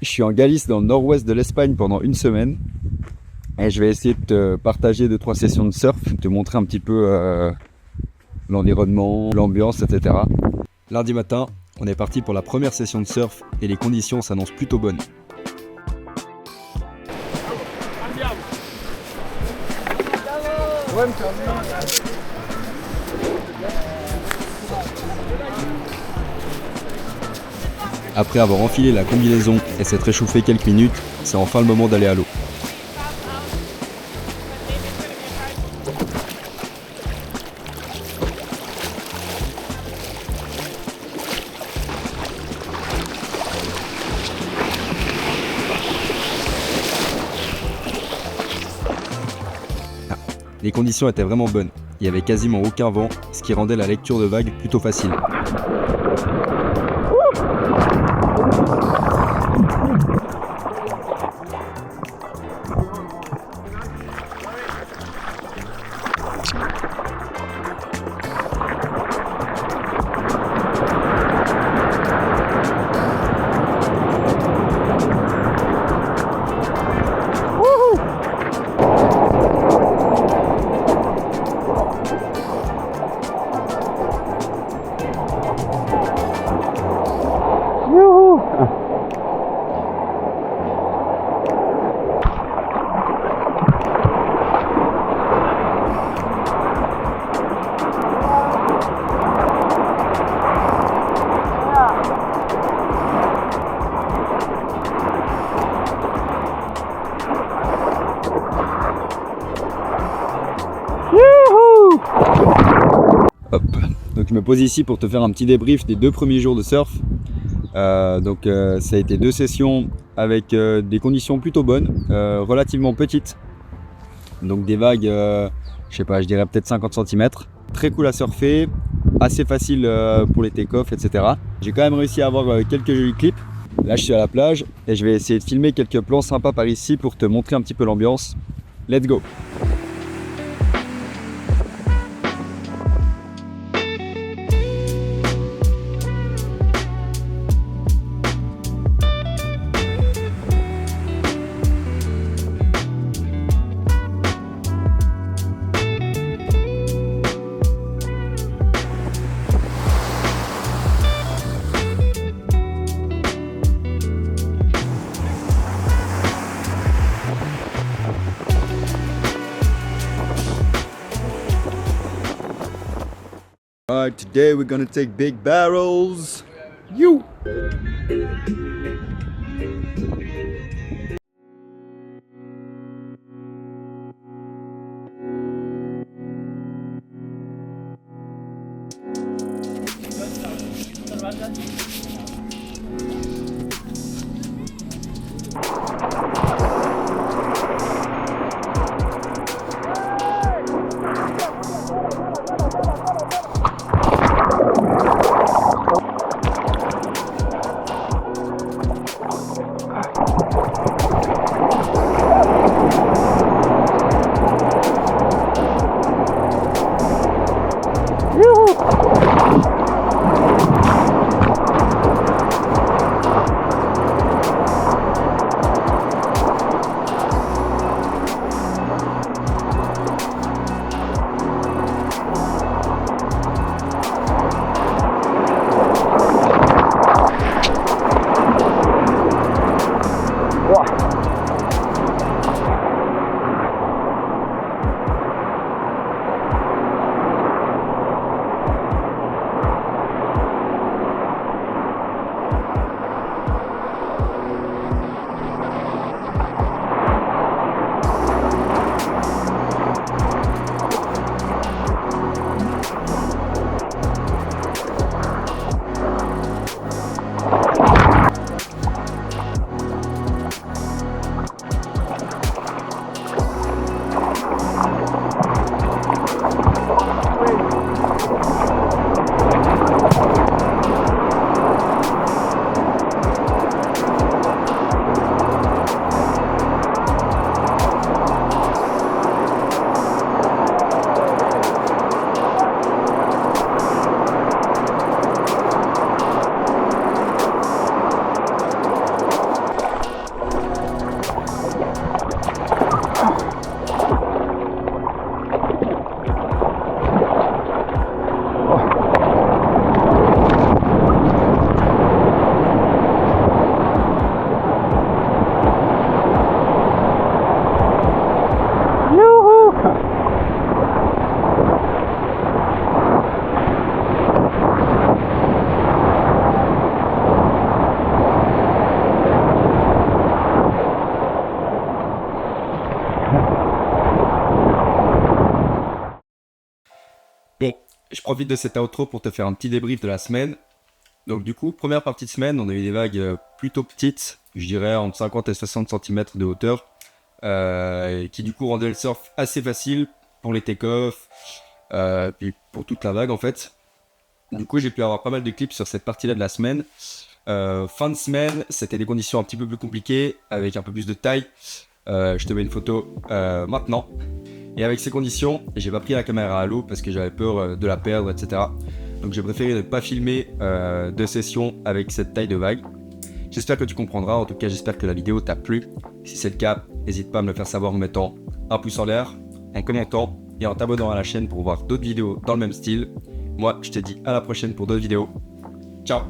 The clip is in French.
Je suis en Galice, dans le nord-ouest de l'Espagne, pendant une semaine. Et je vais essayer de te partager 2-3 sessions de surf, te montrer un petit peu l'environnement, l'ambiance, etc. Lundi matin, on est parti pour la première session de surf et les conditions s'annoncent plutôt bonnes. Après avoir enfilé la combinaison et s'être réchauffé quelques minutes, c'est enfin le moment d'aller à l'eau. Les conditions étaient vraiment bonnes, il n'y avait quasiment aucun vent, ce qui rendait la lecture de vagues plutôt facile. Hop. Donc je me pose ici pour te faire un petit débrief des 2 premiers jours de surf. Ça a été 2 sessions avec des conditions plutôt bonnes, relativement petites. Donc des vagues, je dirais peut-être 50 cm. Très cool à surfer, assez facile pour les take-off, etc. J'ai quand même réussi à avoir quelques jolis clips. Là je suis à la plage et je vais essayer de filmer quelques plans sympas par ici pour te montrer un petit peu l'ambiance. Let's go! Alright, today we're gonna take big barrels. You! Je profite de cet outro pour te faire un petit débrief de la semaine. Donc du coup, première partie de semaine, on a eu des vagues plutôt petites, je dirais entre 50 et 60 cm de hauteur, qui du coup rendaient le surf assez facile pour les take-off, puis pour toute la vague en fait. Du coup, j'ai pu avoir pas mal de clips sur cette partie-là de la semaine. Fin de semaine, c'était des conditions un petit peu plus compliquées, avec un peu plus de taille. Je te mets une photo maintenant. Et avec ces conditions, j'ai pas pris la caméra à l'eau parce que j'avais peur de la perdre, etc. Donc j'ai préféré ne pas filmer de session avec cette taille de vague. J'espère que tu comprendras, en tout cas j'espère que la vidéo t'a plu. Si c'est le cas, n'hésite pas à me le faire savoir en mettant un pouce en l'air, en commentant et en t'abonnant à la chaîne pour voir d'autres vidéos dans le même style. Moi je te dis à la prochaine pour d'autres vidéos. Ciao!